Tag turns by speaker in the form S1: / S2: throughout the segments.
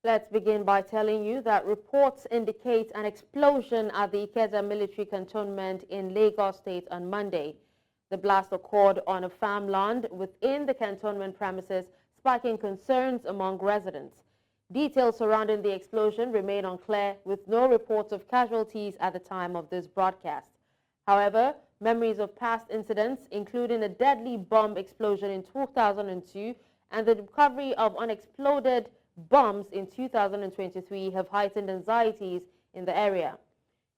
S1: Let's begin by telling you that reports indicate an explosion at the Ikeja Military Cantonment in Lagos State on Monday. The blast occurred on a farmland within the cantonment premises, sparking concerns among residents. Details surrounding the explosion remain unclear, with no reports of casualties at the time of this broadcast. However, memories of past incidents, including a deadly bomb explosion in 2002 and the recovery of unexploded bombs in 2023, have heightened anxieties in the area.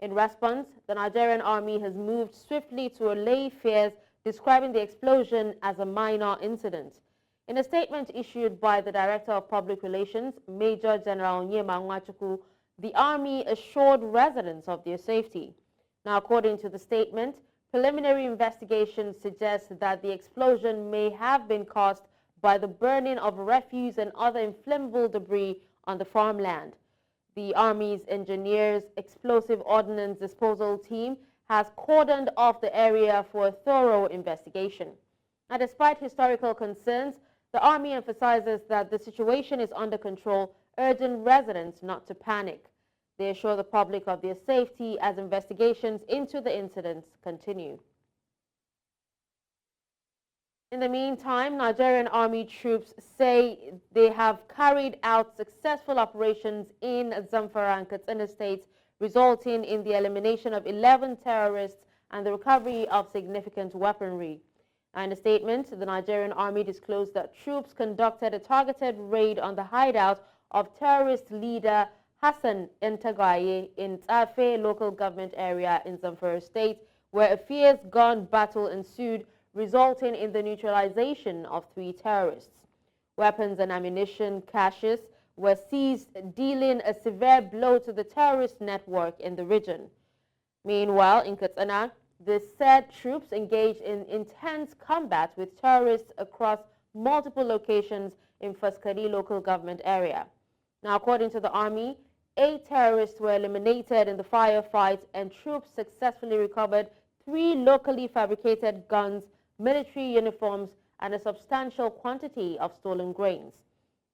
S1: In response, the Nigerian Army has moved swiftly to allay fears, describing the explosion as a minor incident. In a statement issued by the Director of Public Relations, Major General Onyema Nwachukwu, the Army assured residents of their safety. Now, according to the statement, preliminary investigations suggest that the explosion may have been caused by the burning of refuse and other inflammable debris on the farmland. The Army's Engineers Explosive Ordnance Disposal Team has cordoned off the area for a thorough investigation. And despite historical concerns, the Army emphasizes that the situation is under control, urging residents not to panic. They assure the public of their safety as investigations into the incidents continue. In the meantime, Nigerian Army troops say they have carried out successful operations in Zamfara and Katsina states, resulting in the elimination of 11 terrorists and the recovery of significant weaponry. In a statement, the Nigerian Army disclosed that troops conducted a targeted raid on the hideout of terrorist leader Hassan Entagaye in Tafe local government area in Zamfara state, where a fierce gun battle ensued, resulting in the neutralization of 3 terrorists. Weapons and ammunition caches were seized, dealing a severe blow to the terrorist network in the region. Meanwhile, in Katsina, the said troops engaged in intense combat with terrorists across multiple locations in Faskari local government area. Now, according to the Army, 8 terrorists were eliminated in the firefight, and troops successfully recovered 3 locally fabricated guns, military uniforms, and a substantial quantity of stolen grains.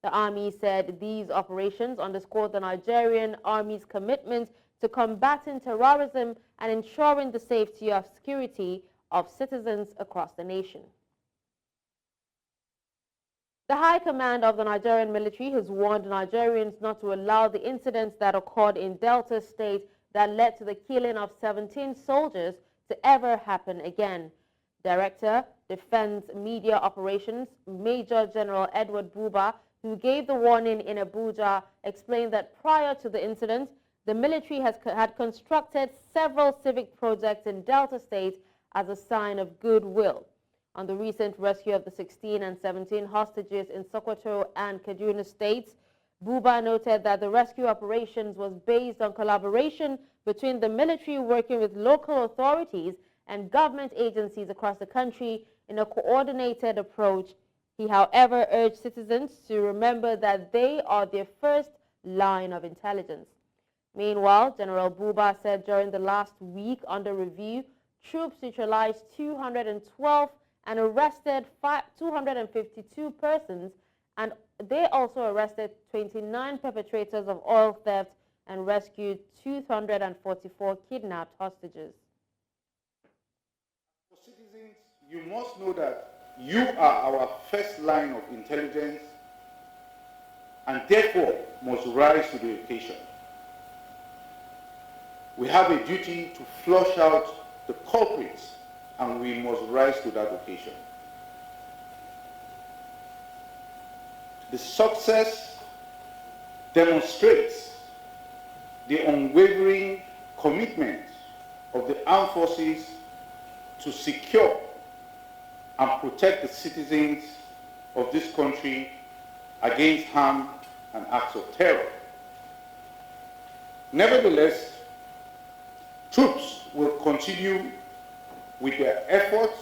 S1: The Army said these operations underscored the Nigerian Army's commitment to combating terrorism and ensuring the safety and security of citizens across the nation. The High Command of the Nigerian military has warned Nigerians not to allow the incidents that occurred in Delta State that led to the killing of 17 soldiers to ever happen again. Director, Defense Media Operations, Major General Edward Buba, who gave the warning in Abuja, explained that prior to the incident, the military had constructed several civic projects in Delta State as a sign of goodwill. On the recent rescue of the 16 and 17 hostages in Sokoto and Kaduna states, Buba noted that the rescue operations was based on collaboration between the military working with local authorities and government agencies across the country in a coordinated approach. He, however, urged citizens to remember that they are their first line of intelligence. Meanwhile, General Buba said during the last week under review, troops neutralized 212 and arrested 252 persons, and they also arrested 29 perpetrators of oil theft and rescued 244 kidnapped hostages.
S2: For citizens, you must know that you are our first line of intelligence and therefore must rise to the occasion. We have a duty to flush out the culprits, and we must rise to that occasion. The success demonstrates the unwavering commitment of the armed forces to secure and protect the citizens of this country against harm and acts of terror. Nevertheless, troops will continue with their efforts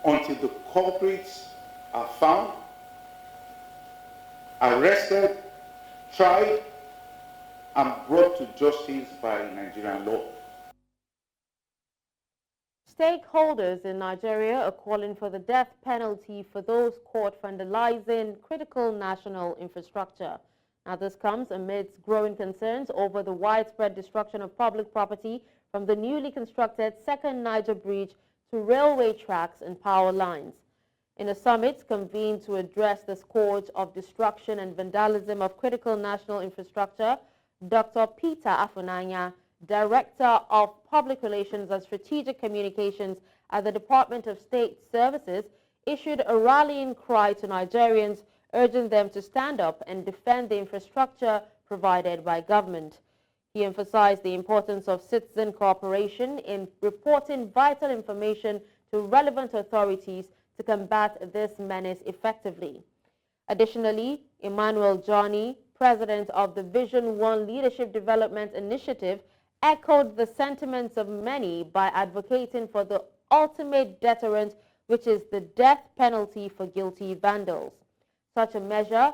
S2: until the culprits are found, arrested, tried, and brought to justice by Nigerian law.
S1: Stakeholders in Nigeria are calling for the death penalty for those caught vandalizing critical national infrastructure. Now, this comes amidst growing concerns over the widespread destruction of public property from the newly constructed Second Niger Bridge to railway tracks and power lines. In a summit convened to address the scourge of destruction and vandalism of critical national infrastructure, Dr. Peter Afunanya, Director of Public Relations and Strategic Communications at the Department of State Services, issued a rallying cry to Nigerians, urging them to stand up and defend the infrastructure provided by government. He emphasized the importance of citizen cooperation in reporting vital information to relevant authorities to combat this menace effectively. Additionally, Emmanuel Johnny, President of the Vision 1 Leadership Development Initiative, echoed the sentiments of many by advocating for the ultimate deterrent, which is the death penalty for guilty vandals. Such a measure,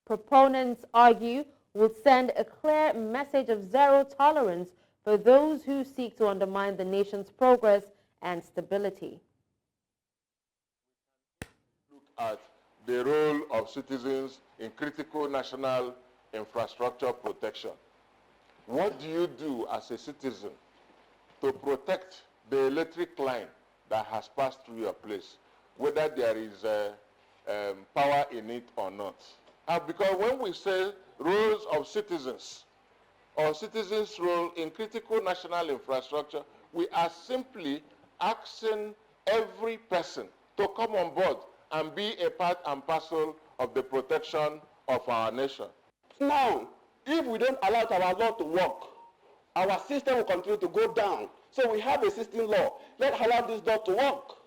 S1: proponents argue, will send a clear message of zero tolerance for those who seek to undermine the nation's progress and stability.
S3: Look at the role of citizens in critical national infrastructure protection. What do you do as a citizen to protect the electric line that has passed through your place, whether there is power in it or not? Because when we say roles of citizens or citizens' role in critical national infrastructure, we are simply asking every person to come on board and be a part and parcel of the protection of our nation.
S4: Now, if we don't allow our law to work, our system will continue to go down. So we have a existing law. Let's allow this law to work.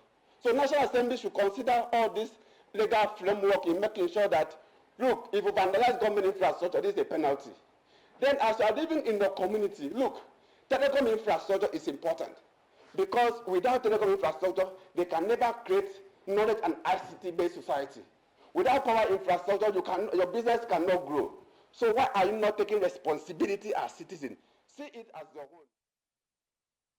S4: So National Assembly should consider all this legal framework in making sure that, look, if you vandalize government infrastructure, this is a penalty. Then as you are living in the community, look, telecom infrastructure is important. Because without telecom infrastructure, they can never create knowledge and ICT-based society. Without power infrastructure, your business cannot grow. So why are you not taking responsibility as citizens? See it as your own.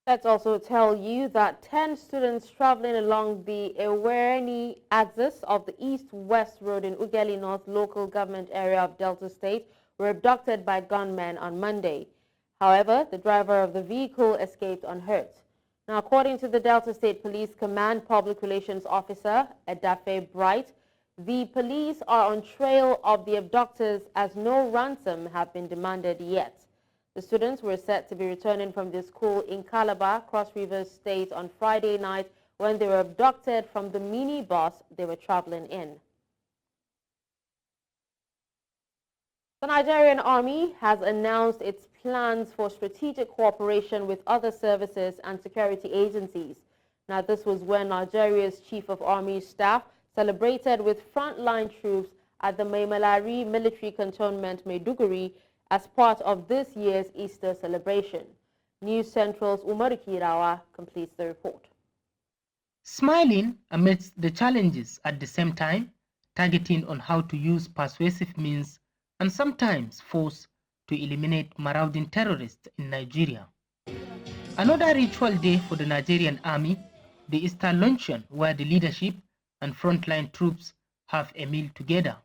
S1: Let's also tell you that 10 students traveling along the Ewerni axis of the East-West Road in Ughelli North local government area of Delta State were abducted by gunmen on Monday. However, the driver of the vehicle escaped unhurt. Now, according to the Delta State Police Command Public Relations Officer, Edafe Bright, the police are on trail of the abductors as no ransom have been demanded yet. The students were set to be returning from their school in Calabar, Cross River State on Friday night when they were abducted from the minibus they were traveling in. The Nigerian Army has announced its plans for strategic cooperation with other services and security agencies. Now, this was when Nigeria's Chief of Army Staff celebrated with frontline troops at the Ikeja Military Cantonment, Maiduguri, as part of this year's Easter celebration. News Central's Umar Kirawa completes the report.
S5: Smiling amidst the challenges at the same time, targeting on how to use persuasive means and sometimes force to eliminate marauding terrorists in Nigeria. Another ritual day for the Nigerian Army, the Easter luncheon, where the leadership and frontline troops have a meal together.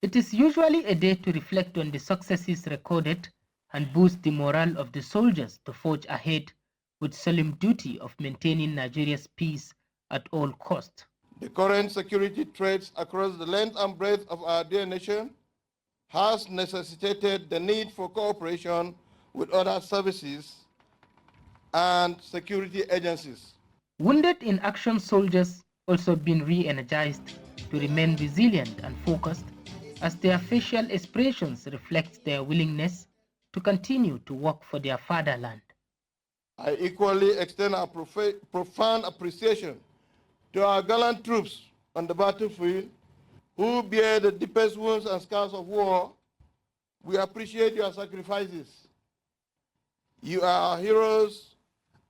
S5: It is usually a day to reflect on the successes recorded and boost the morale of the soldiers to forge ahead with solemn duty of maintaining Nigeria's peace at all costs.
S6: The current security threats across the length and breadth of our dear nation has necessitated the need for cooperation with other services and security agencies.
S5: Wounded in action soldiers also been re-energized to remain resilient and focused as their facial expressions reflect their willingness to continue to work for their fatherland.
S6: I equally extend our profound appreciation to our gallant troops on the battlefield who bear the deepest wounds and scars of war. We appreciate your sacrifices. You are our heroes,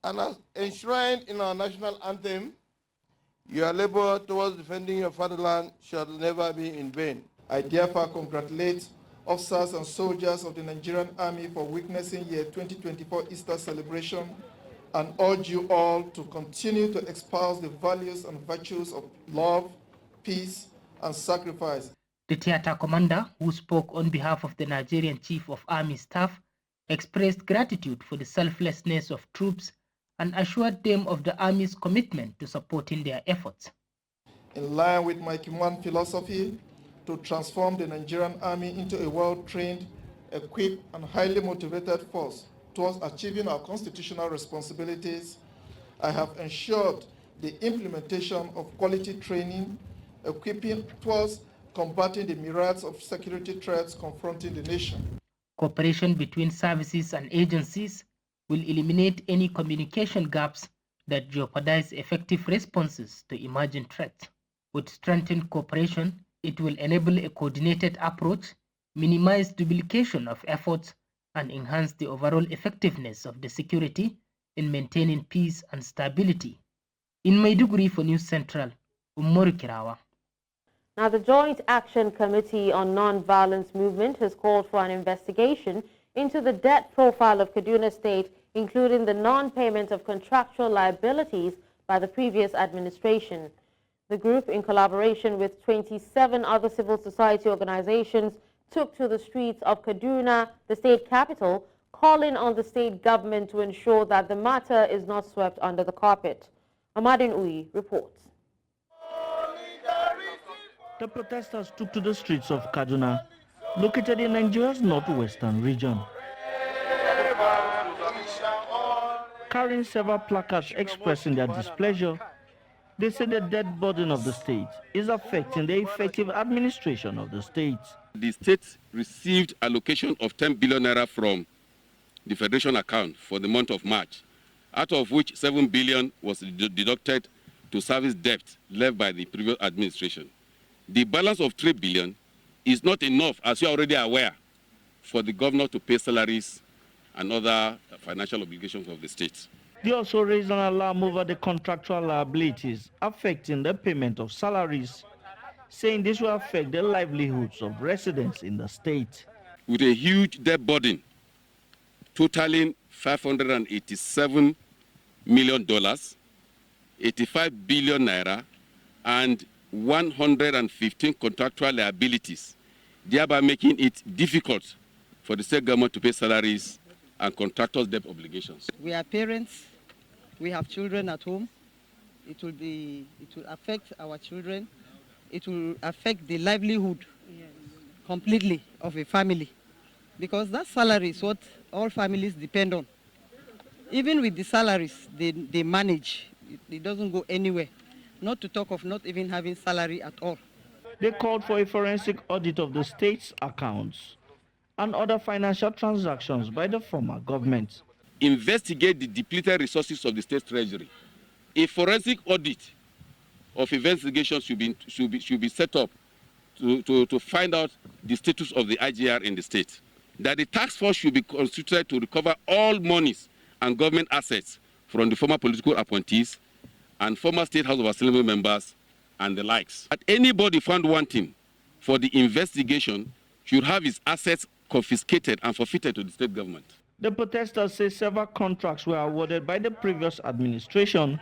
S6: and as enshrined in our national anthem, your labor towards defending your fatherland shall never be in vain. I therefore congratulate officers and soldiers of the Nigerian Army for witnessing year 2024 Easter celebration and urge you all to continue to espouse the values and virtues of love, peace, and sacrifice.
S5: The theater commander, who spoke on behalf of the Nigerian Chief of Army Staff, expressed gratitude for the selflessness of troops and assured them of the Army's commitment to supporting their efforts.
S6: In line with my command philosophy to transform the Nigerian Army into a well-trained, equipped, and highly motivated force towards achieving our constitutional responsibilities, I have ensured the implementation of quality training, equipping towards combating the myriads of security threats confronting the nation.
S5: Cooperation between services and agencies will eliminate any communication gaps that jeopardize effective responses to emerging threats. With strengthened cooperation, it will enable a coordinated approach, minimize duplication of efforts, and enhance the overall effectiveness of the security in maintaining peace and stability. In Maiduguri for News Central, Umaru Kirawa.
S1: Now, the Joint Action Committee on Nonviolence Movement has called for an investigation into the debt profile of Kaduna State, including the non-payment of contractual liabilities by the previous administration. The group, in collaboration with 27 other civil society organizations, took to the streets of Kaduna, the state capital, calling on the state government to ensure that the matter is not swept under the carpet. Amadin Uyi reports.
S7: The protesters took to the streets of Kaduna, located in Nigeria's northwestern region, carrying several placards expressing their displeasure. They say the debt burden of the state is affecting the effective administration of the state.
S8: The state received allocation of 10 billion naira from the Federation account for the month of March, out of which 7 billion was deducted to service debt left by the previous administration. The balance of 3 billion is not enough, as you are already aware, for the governor to pay salaries and other financial obligations of the state.
S7: They also raised an alarm over the contractual liabilities affecting the payment of salaries, saying this will affect the livelihoods of residents in the state.
S8: With a huge debt burden totaling $587 million, 85 billion naira, and 115 contractual liabilities, thereby making it difficult for the state government to pay salaries and contractors' debt obligations.
S9: We are parents, we have children at home. It will affect our children. It will affect the livelihood completely of a family, because that salary is what all families depend on. Even with the salaries they manage, it doesn't go anywhere. Not to talk of not even having salary at all.
S7: They called for a forensic audit of the state's accounts and other financial transactions by the former government.
S8: Investigate the depleted resources of the state treasury. A forensic audit of investigations should be set up to find out the status of the IGR in the state. That the task force should be constituted to recover all monies and government assets from the former political appointees and former State House of Assembly members and the likes. That anybody found wanting for the investigation should have his assets confiscated and forfeited to the state government.
S7: The protesters say several contracts were awarded by the previous administration,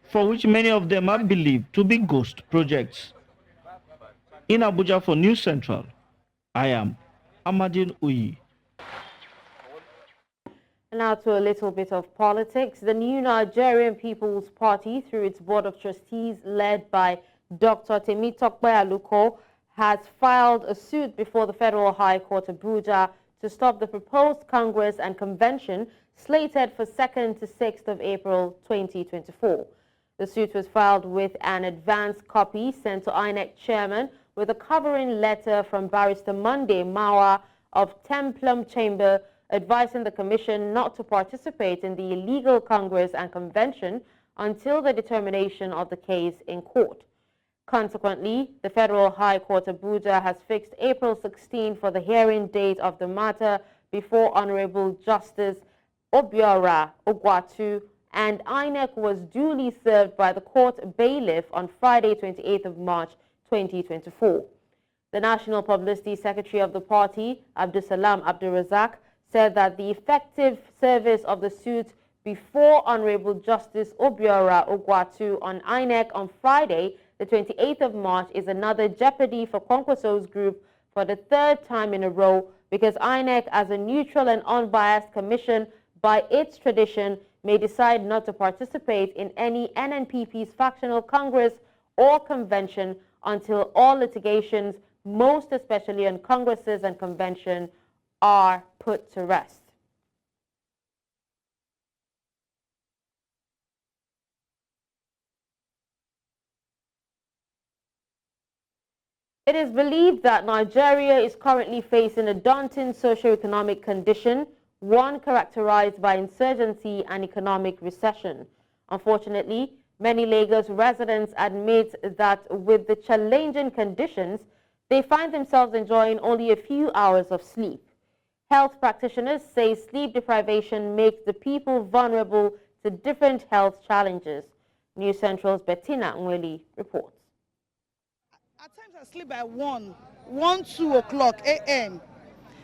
S7: for which many of them are believed to be ghost projects. In Abuja for News Central, I am Amadin Uyi.
S1: Now to a little bit of politics. The new Nigerian People's Party, through its Board of Trustees led by Dr. Temitokpe Aluko, has filed a suit before the Federal High Court Abuja to stop the proposed Congress and Convention slated for 2nd to 6th of April 2024. The suit was filed with an advance copy sent to INEC Chairman with a covering letter from Barrister Monday Mawa of Templum Chamber, advising the Commission not to participate in the illegal Congress and Convention until the determination of the case in court. Consequently, the Federal High Court Abuja has fixed April 16 for the hearing date of the matter before Honorable Justice Obiora Ogwatu, and INEC was duly served by the court bailiff on Friday, 28th of March 2024. The National Publicity Secretary of the party, Abdul Salam Abdul Razak, said that the effective service of the suit before Honorable Justice Obiora Ogwatu on INEC on Friday, the 28th of March, is another jeopardy for Kwankwaso's group for the third time in a row, because INEC, as a neutral and unbiased commission, by its tradition, may decide not to participate in any NNPP's factional congress or convention until all litigations, most especially on congresses and convention, are put to rest. It is believed that Nigeria is currently facing a daunting socio-economic condition, one characterized by insurgency and economic recession. Unfortunately, many Lagos residents admit that with the challenging conditions, they find themselves enjoying only a few hours of sleep. Health practitioners say sleep deprivation makes the people vulnerable to different health challenges. News Central's Bettina Nweli reports.
S10: At times I sleep by 2 o'clock a.m.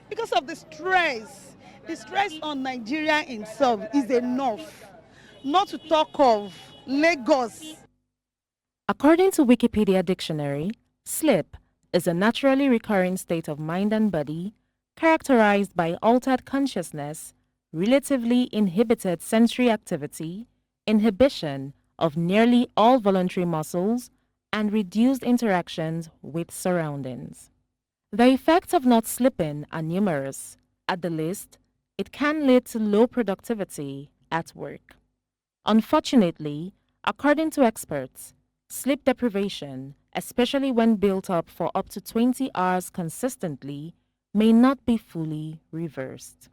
S10: because of the stress. The stress on Nigeria itself is enough, not to talk of Lagos.
S11: According to Wikipedia Dictionary, sleep is a naturally recurring state of mind and body characterized by altered consciousness, relatively inhibited sensory activity, inhibition of nearly all voluntary muscles, and reduced interactions with surroundings. The effects of not sleeping are numerous. At the least, it can lead to low productivity at work. Unfortunately, according to experts, sleep deprivation, especially when built up for up to 20 hours consistently, may not be fully reversed.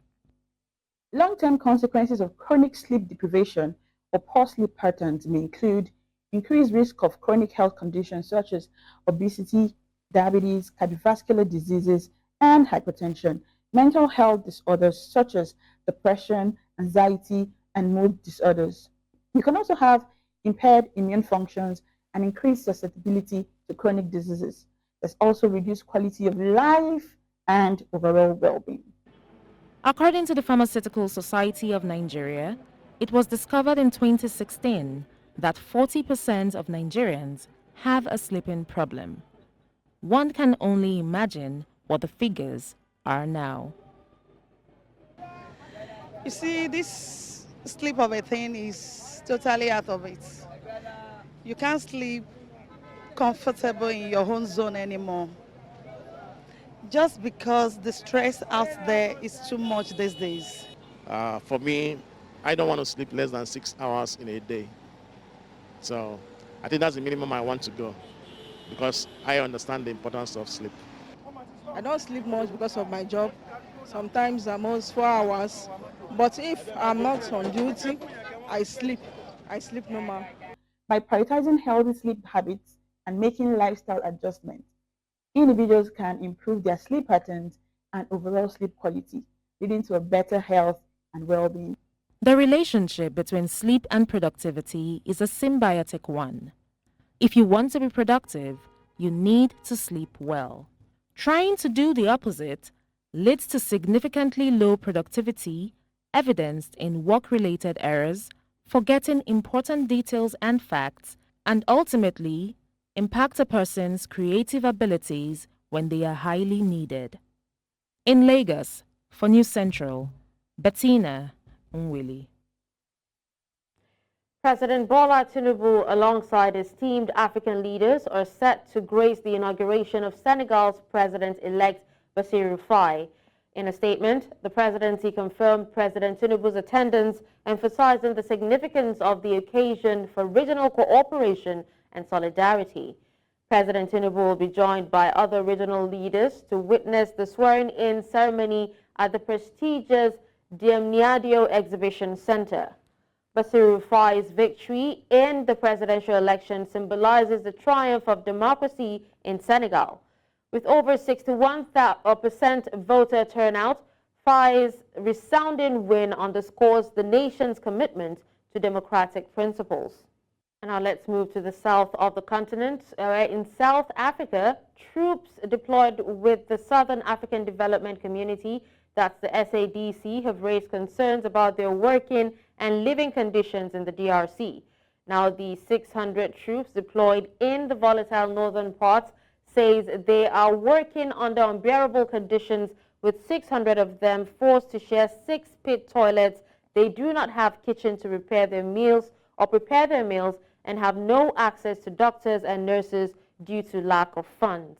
S12: Long-term consequences of chronic sleep deprivation or poor sleep patterns may include increased risk of chronic health conditions such as obesity, diabetes, cardiovascular diseases, and hypertension, mental health disorders such as depression, anxiety, and mood disorders. You can also have impaired immune functions and increased susceptibility to chronic diseases. There's also reduced quality of life and overall well-being.
S11: According to the Pharmaceutical Society of Nigeria, it was discovered in 2016 that 40% of Nigerians have a sleeping problem. One can only imagine what the figures are now.
S10: You see, this sleep of a thing is totally out of it. You can't sleep comfortable in your own zone anymore, just because the stress out there is too much these days.
S13: For me, I don't want to sleep less than 6 hours in a day. So I think that's the minimum I want to go, because I understand the importance of sleep.
S14: I don't sleep much because of my job. Sometimes I'm almost 4 hours. But if I'm not on duty, I sleep. I sleep normal.
S12: By prioritizing healthy sleep habits and making lifestyle adjustments, individuals can improve their sleep patterns and overall sleep quality, leading to a better health and well-being.
S11: The relationship between sleep and productivity is a symbiotic one. If you want to be productive, you need to sleep well. Trying to do the opposite leads to significantly low productivity, evidenced in work-related errors, forgetting important details and facts, and ultimately impact a person's creative abilities when they are highly needed. In Lagos, for News Central, Bettina Nwili.
S1: President Bola Tinubu, alongside esteemed African leaders, are set to grace the inauguration of Senegal's President-elect Bassirou Faye. In a statement, the presidency confirmed President Tinubu's attendance, emphasizing the significance of the occasion for regional cooperation and solidarity. President Tinubu will be joined by other regional leaders to witness the swearing-in ceremony at the prestigious Diamniadio Exhibition Center. Bassirou Faye's victory in the presidential election symbolizes the triumph of democracy in Senegal. With over 61% voter turnout, Faye's resounding win underscores the nation's commitment to democratic principles. And now let's move to the south of the continent. In South Africa, troops deployed with the Southern African Development Community that's the SADC, have raised concerns about their working and living conditions in the DRC. Now, the 600 troops deployed in the volatile northern parts says they are working under unbearable conditions, with 600 of them forced to share 6 pit toilets. They do not have kitchen to prepare their meals, and have no access to doctors and nurses due to lack of funds.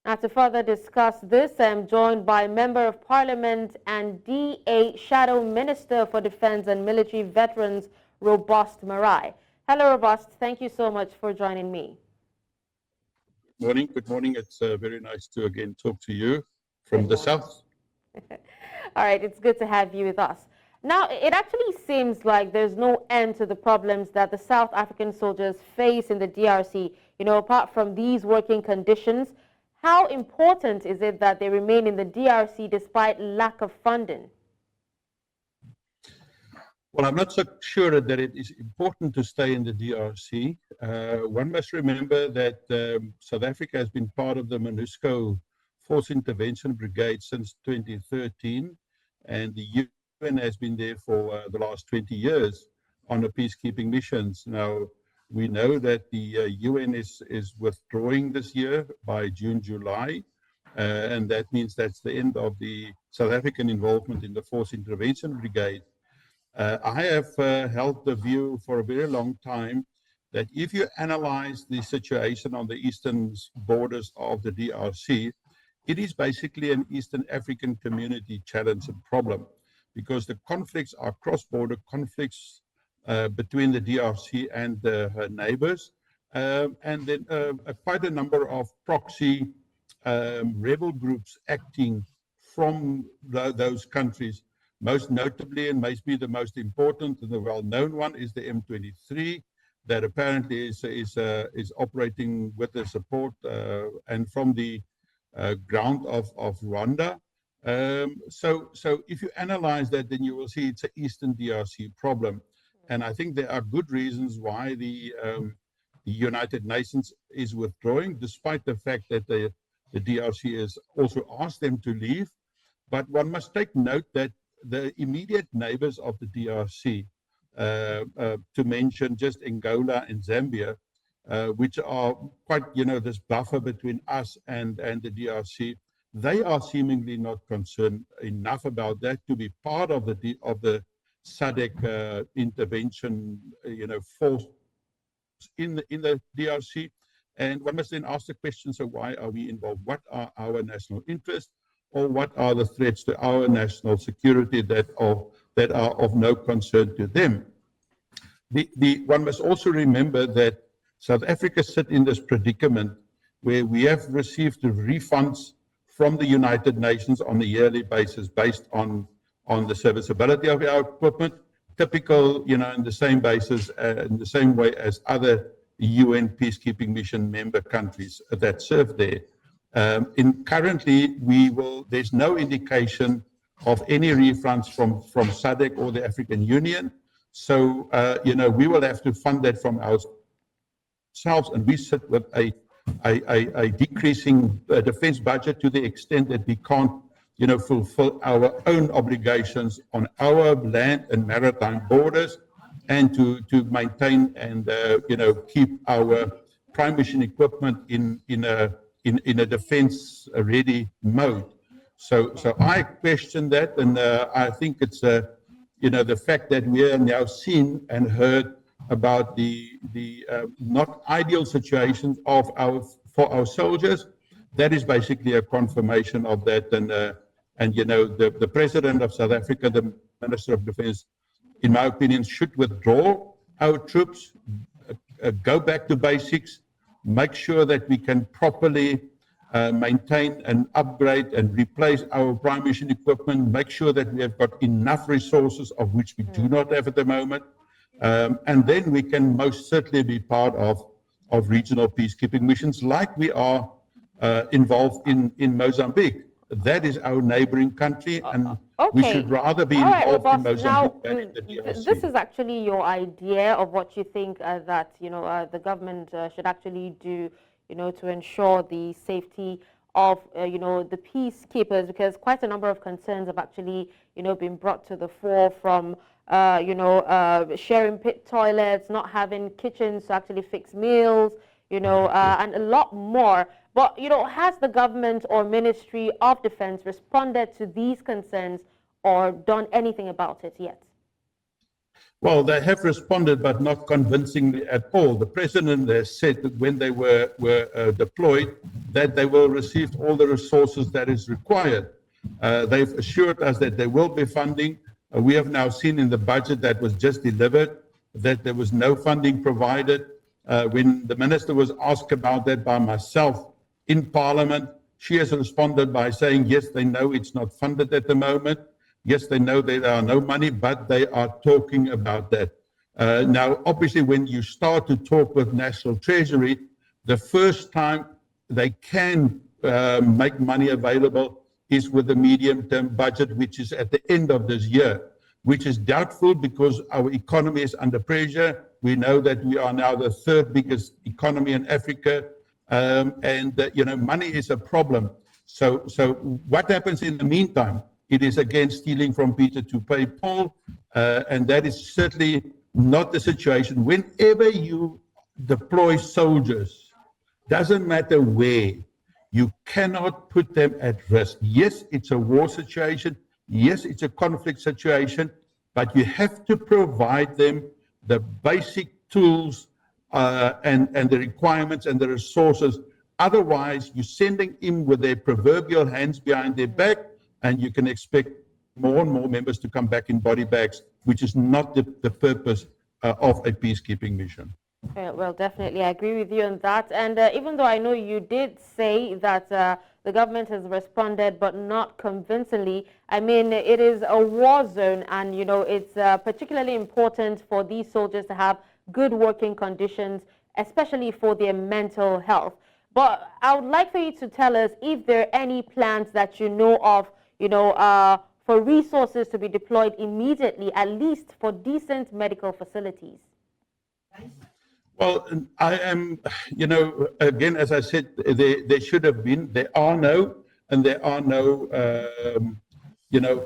S1: Now, to further discuss this, I am joined by Member of Parliament and DA Shadow Minister for Defense and Military Veterans, Robust Marai. Hello, Robust. Thank you so much for joining me.
S15: Morning. Good morning. It's very nice to again talk to you from the south.
S1: All right. It's good to have you with us. Now, it actually seems like there's no end to the problems that the South African soldiers face in the DRC. You know, apart from these working conditions, how important is it that they remain in the DRC despite lack of funding?
S15: Well, I'm not so sure that it is important to stay in the DRC. One must remember that South Africa has been part of the MONUSCO Force Intervention Brigade since 2013, and the UN has been there for the last 20 years on the peacekeeping missions. Now, we know that the UN is withdrawing this year by June, July, and that means that's the end of the South African involvement in the Force Intervention Brigade. I have held the view for a very long time that if you analyze the situation on the eastern borders of the DRC, it is basically an Eastern African community challenge and problem, because the conflicts are cross-border conflicts between the DRC and her neighbors, and then quite a number of proxy rebel groups acting from those countries. Most notably, and maybe the most important and the well-known one, is the M23, that apparently is operating with the support and from the ground of Rwanda. So if you analyze that, then you will see it's an Eastern DRC problem. And I think there are good reasons why the United Nations is withdrawing, despite the fact that the DRC has also asked them to leave. But one must take note that the immediate neighbors of the DRC, to mention just Angola and Zambia, which are quite, this buffer between us and the DRC, they are seemingly not concerned enough about that to be part of the SADC intervention, force in the DRC. And one must then ask the question: so why are we involved? What are our national interests? Or what are the threats to our national security that are of no concern to them? One must also remember that South Africa sits in this predicament where we have received the refunds from the United Nations on a yearly basis based on the serviceability of our equipment, typical, in the same basis, in the same way as other UN peacekeeping mission member countries that serve there. Currently, there's no indication of any refunds from SADC or the African Union. So, we will have to fund that from ourselves, and we sit with a decreasing defense budget to the extent that we can't, fulfill our own obligations on our land and maritime borders, and to maintain and, keep our prime mission equipment in a defense-ready mode. So I question that, and I think it's the fact that we are now seen and heard about the not ideal situations for our soldiers. That is basically a confirmation of that, and the President of South Africa, the Minister of Defense, in my opinion, should withdraw our troops, go back to basics, make sure that we can properly maintain and upgrade and replace our prime mission equipment, make sure that we have got enough resources, of which we do not have at the moment, and then we can most certainly be part of regional peacekeeping missions like we are involved in Mozambique. That is our neighboring country, and we should rather be involved in Mozambique than in the DRC.
S1: This is actually your idea of what you think that the government should actually do, to ensure the safety of, the peacekeepers, because quite a number of concerns have actually, been brought to the fore from, sharing pit toilets, not having kitchens to actually fix meals, and a lot more. But, has the government or Ministry of Defense responded to these concerns or done anything about it yet?
S15: Well, they have responded, but not convincingly at all. The president has said that when they were deployed, that they will receive all the resources that is required. They've assured us that there will be funding. We have now seen in the budget that was just delivered that there was no funding provided. When the minister was asked about that by myself in Parliament, she has responded by saying, yes, they know it's not funded at the moment. Yes, they know there are no money, but they are talking about that. Now, obviously, when you start to talk with National Treasury, the first time they can make money available is with the medium-term budget, which is at the end of this year, which is doubtful because our economy is under pressure. We know that we are now the third biggest economy in Africa, and money is a problem. So what happens in the meantime? It is again stealing from Peter to pay Paul, and that is certainly not the situation. Whenever you deploy soldiers, doesn't matter where, you cannot put them at risk. Yes, it's a war situation. Yes, it's a conflict situation, but you have to provide them the basic tools and the requirements and the resources. Otherwise, you're sending in with their proverbial hands behind their back, and you can expect more and more members to come back in body bags, which is not the purpose of a peacekeeping mission.
S1: Well, definitely, I agree with you on that. And even though I know you did say that the government has responded, but not convincingly, I mean, it is a war zone, and, it's particularly important for these soldiers to have good working conditions, especially for their mental health. But I would like for you to tell us if there are any plans that you know of, for resources to be deployed immediately, at least for decent medical facilities.
S15: Well, I am, again, as I said, there should have been, there are no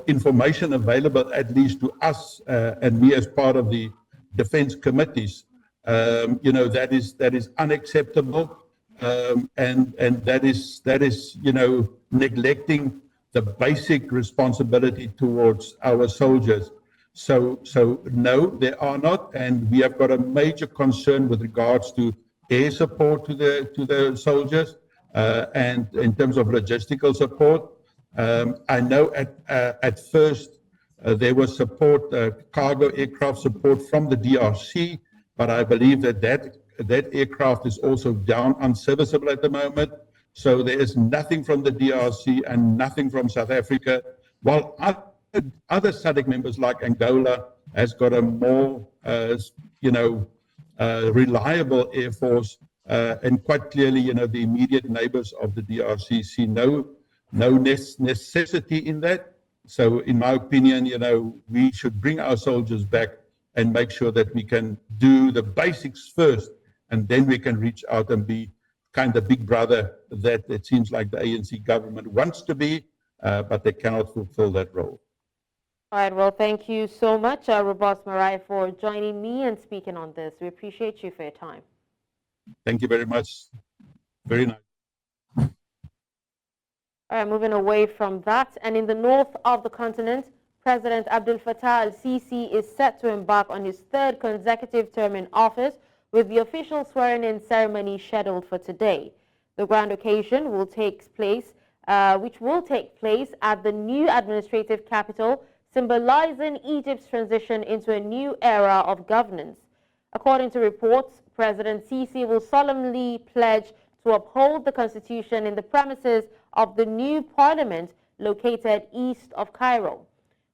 S15: information available, at least to us and me as part of the defense committees. That is unacceptable, and that is neglecting the basic responsibility towards our soldiers. So no, there are not, and we have got a major concern with regards to air support to the soldiers, and in terms of logistical support. I know at first there was support, cargo aircraft support from the DRC, but I believe that aircraft is also down, unserviceable at the moment. So there is nothing from the DRC and nothing from South Africa, while other SADC members like Angola has got a more, reliable air force, and quite clearly, the immediate neighbors of the DRC see no necessity in that. So in my opinion, we should bring our soldiers back and make sure that we can do the basics first, and then we can reach out and be kind of big brother that it seems like the ANC government wants to be, but they cannot fulfill that role.
S1: All right, well, thank you so much, Robert Marai, for joining me and speaking on this. We appreciate you for your time.
S15: Thank you very much. Very nice.
S1: All right, moving away from that, and in the north of the continent, President Abdel Fattah al-Sisi is set to embark on his third consecutive term in office, with the official swearing-in ceremony scheduled for today. The grand occasion will take place, which will take place at the new administrative capital, symbolizing Egypt's transition into a new era of governance. According to reports, President Sisi will solemnly pledge to uphold the constitution in the premises of the new parliament located east of Cairo.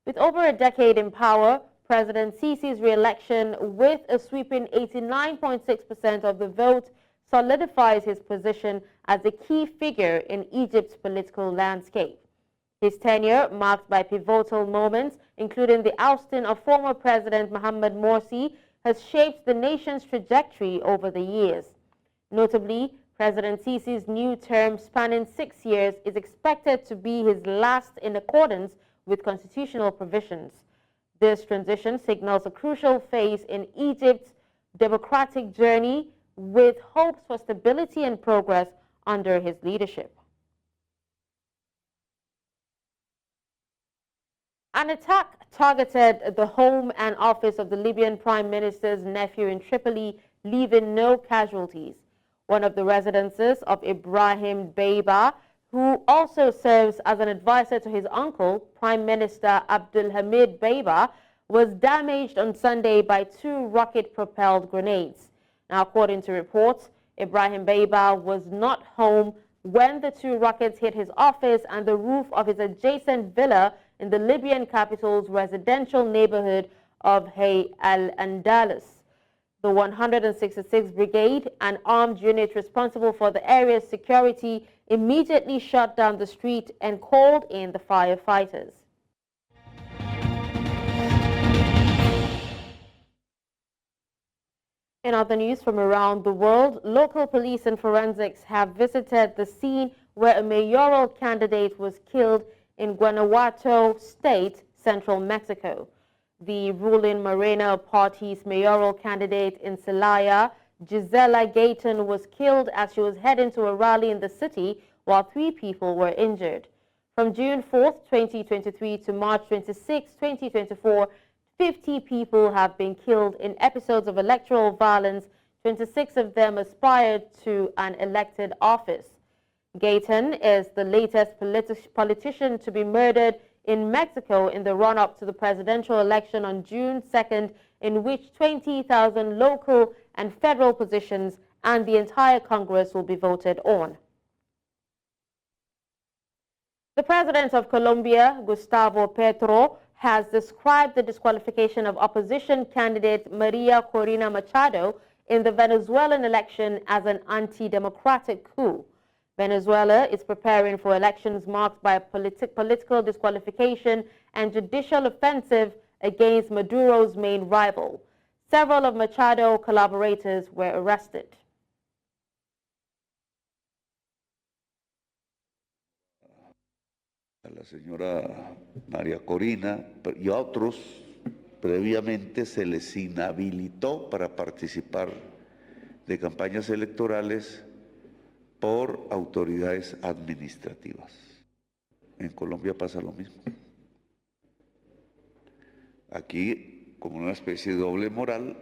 S1: With over a decade in power, President Sisi's re-election with a sweeping 89.6% of the vote solidifies his position as a key figure in Egypt's political landscape. His tenure, marked by pivotal moments, including the ousting of former President Mohamed Morsi, has shaped the nation's trajectory over the years. Notably, President Sisi's new term, spanning 6 years, is expected to be his last in accordance with constitutional provisions. This transition signals a crucial phase in Egypt's democratic journey, with hopes for stability and progress under his leadership. An attack targeted the home and office of the Libyan Prime Minister's nephew in Tripoli, leaving no casualties. One of the residences of Ibrahim Beiba, who also serves as an advisor to his uncle, Prime Minister Abdul Hamid Beiba, was damaged on Sunday by 2 rocket-propelled grenades. Now, according to reports, Ibrahim Beiba was not home when the 2 rockets hit his office and the roof of his adjacent villa in the Libyan capital's residential neighborhood of Hay al-Andalus. The 166th Brigade, an armed unit responsible for the area's security, immediately shut down the street and called in the firefighters. In other news from around the world, local police and forensics have visited the scene where a mayoral candidate was killed in Guanajuato State, central Mexico. The ruling Morena party's mayoral candidate in Celaya, Gisela Gayton, was killed as she was heading to a rally in the city, while 3 people were injured. From June 4, 2023 to March 26, 2024, 50 people have been killed in episodes of electoral violence. 26 of them aspired to an elected office. Gayton is the latest politician to be murdered in Mexico in the run-up to the presidential election on June 2nd, in which 20,000 local and federal positions and the entire Congress will be voted on. The president of Colombia, Gustavo Petro, has described the disqualification of opposition candidate Maria Corina Machado in the Venezuelan election as an anti-democratic coup. Venezuela is preparing for elections marked by a political disqualification and judicial offensive against Maduro's main rival. Several of Machado's collaborators were arrested.
S16: A la señora María Corina y a otros previamente se les inhabilitó para participar de campañas electorales por autoridades administrativas. En Colombia pasa lo mismo. Aquí, como una especie de doble moral,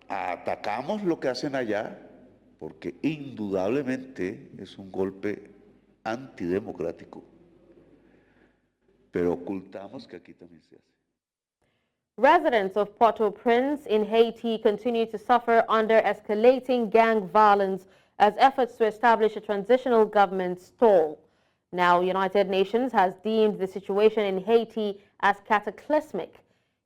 S16: atacamos lo que hacen allá, porque indudablemente es un golpe antidemocrático. Pero ocultamos que aquí también se hace.
S1: Residents of Port-au-Prince in Haiti continue to suffer under escalating gang violence as efforts to establish a transitional government stall. Now, United Nations has deemed the situation in Haiti as cataclysmic.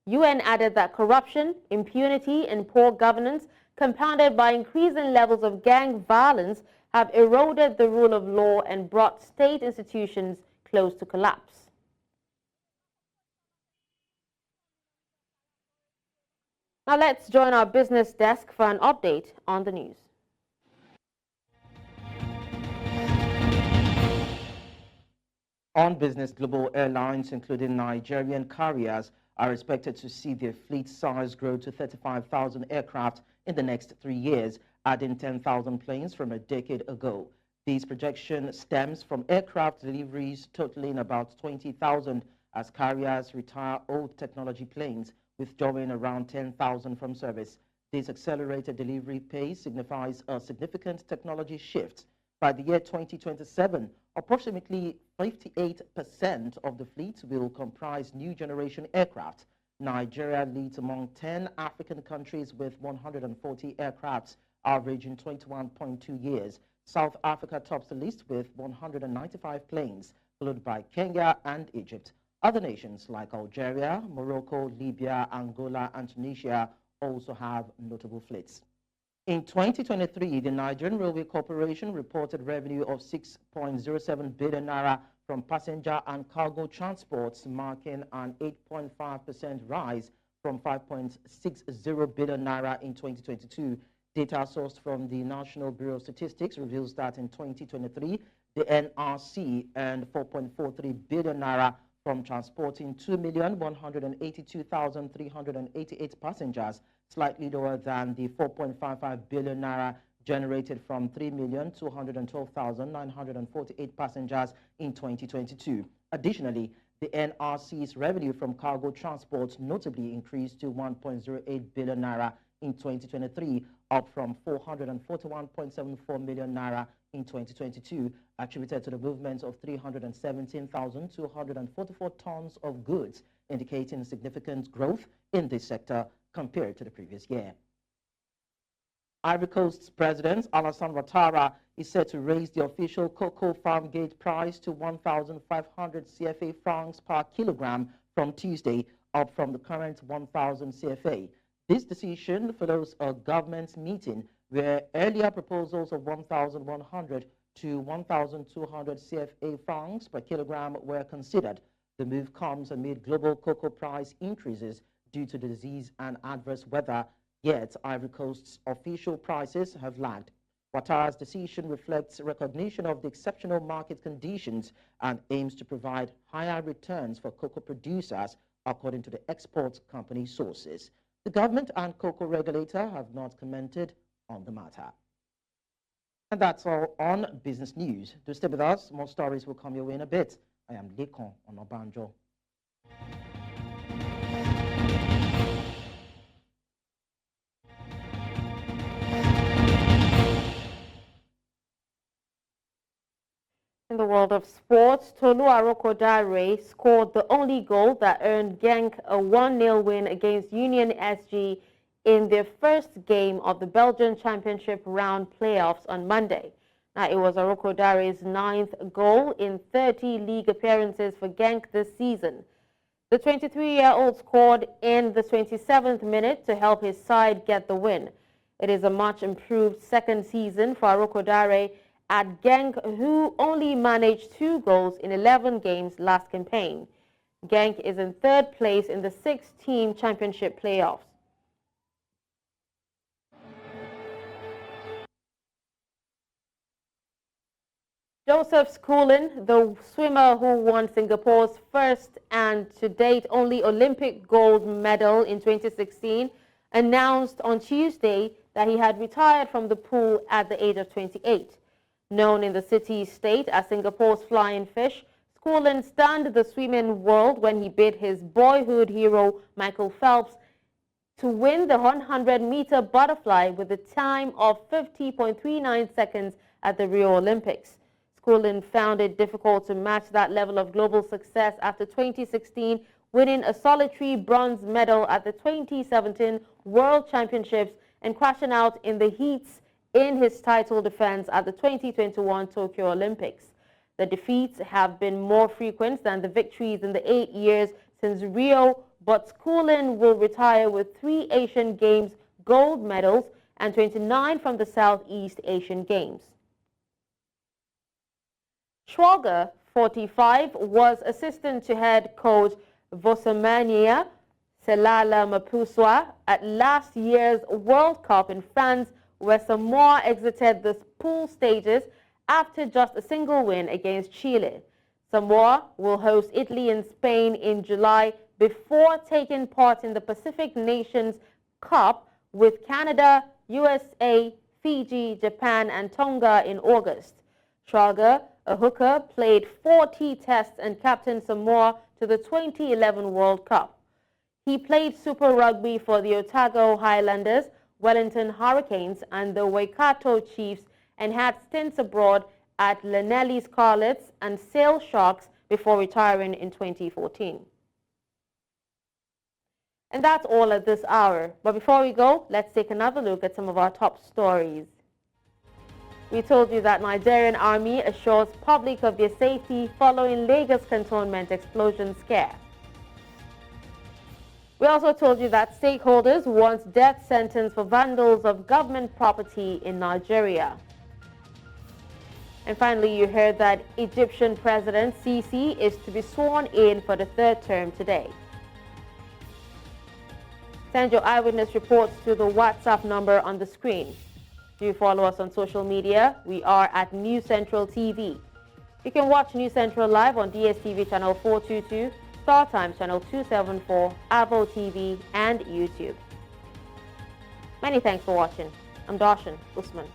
S1: UN added that corruption, impunity, and poor governance, compounded by increasing levels of gang violence, have eroded the rule of law and brought state institutions close to collapse. Now let's join our business desk for an update on the news.
S17: On business, global airlines, including Nigerian carriers, are expected to see their fleet size grow to 35,000 aircraft in the next 3 years, adding 10,000 planes from a decade ago. This projection stems from aircraft deliveries totaling about 20,000 as carriers retire old technology planes, withdrawing around 10,000 from service. This accelerated delivery pace signifies a significant technology shift. By the year 2027, approximately 58% of the fleet will comprise new generation aircraft. Nigeria leads among 10 African countries with 140 aircrafts, averaging 21.2 years. South Africa tops the list with 195 planes, followed by Kenya and Egypt. Other nations like Algeria, Morocco, Libya, Angola, and Tunisia also have notable fleets. In 2023, the Nigerian Railway Corporation reported revenue of 6.07 billion naira from passenger and cargo transports, marking an 8.5% rise from 5.60 billion naira in 2022. Data sourced from the National Bureau of Statistics reveals that in 2023, the NRC earned 4.43 billion naira from transporting 2,182,388 passengers, slightly lower than the 4.55 billion naira generated from 3,212,948 passengers in 2022. Additionally, the NRC's revenue from cargo transport notably increased to 1.08 billion naira in 2023, up from 441.74 million naira in 2022, attributed to the movement of 317,244 tons of goods, indicating significant growth in this sector compared to the previous year. Ivory Coast's President Alassane Ouattara is set to raise the official cocoa farm gate price to 1,500 CFA francs per kilogram from Tuesday, up from the current 1,000 CFA. This decision follows a government meeting where earlier proposals of 1,100 to 1,200 CFA francs per kilogram were considered. The move comes amid global cocoa price increases due to the disease and adverse weather, yet Ivory Coast's official prices have lagged. Ouattara's decision reflects recognition of the exceptional market conditions and aims to provide higher returns for cocoa producers, according to the export company sources. The government and cocoa regulator have not commented on the matter. And that's all on business news. Do stay with us. More stories will come your way in a bit. I am Lekon Onobanjo.
S1: In the world of sports, Aroko Dar scored the only goal that earned Genk a 1-0 win against Union SG in their first game of the Belgian Championship round playoffs on Monday. Now, it was Aroko Dar's 9th goal in 30 league appearances for Genk this season. The 23-year-old scored in the 27th minute to help his side get the win. It is a much improved second season for Aroko Dar at Genk, who only managed 2 goals in 11 games last campaign. Genk is in 3rd place in the 6-team championship playoffs. Joseph Sullivan, the swimmer who won Singapore's first and to date only Olympic gold medal in 2016, announced on Tuesday that he had retired from the pool at the age of 28. Known in the city-state as Singapore's flying fish, Sullivan stunned the swimming world when he beat his boyhood hero Michael Phelps to win the 100-meter butterfly with a time of 50.39 seconds at the Rio Olympics. Sullivan found it difficult to match that level of global success after 2016, winning a solitary bronze medal at the 2017 World Championships and crashing out in the heats in his title defense at the 2021 Tokyo Olympics. The defeats have been more frequent than the victories in the 8 years since Rio, but Sullivan will retire with 3 Asian Games gold medals and 29 from the Southeast Asian Games. Schwager, 45, was assistant to head coach Vosamania Selala Mapuswa at last year's World Cup in France, where Samoa exited the pool stages after just a single win against Chile. Samoa will host Italy and Spain in July before taking part in the Pacific Nations Cup with Canada, USA, Fiji, Japan, and Tonga in August. Schwager, a hooker, played 40 tests and captained Samoa to the 2011 World Cup. He played Super Rugby for the Otago Highlanders, Wellington Hurricanes, and the Waikato Chiefs, and had stints abroad at Llanelli Scarlets and Sale Sharks before retiring in 2014. And that's all at this hour. But before we go, let's take another look at some of our top stories. We told you that Nigerian Army assures public of their safety following Lagos Cantonment explosion scare. We also told you that stakeholders want death sentence for vandals of government property in Nigeria. And finally, you heard that Egyptian President Sisi is to be sworn in for the 3rd term today. Send your eyewitness reports to the WhatsApp number on the screen. Do follow us on social media. We are at News Central TV. You can watch News Central live on DSTV channel 422, Star Times channel 274, Avo TV, and YouTube. Many thanks for watching. I'm Dashen Usman.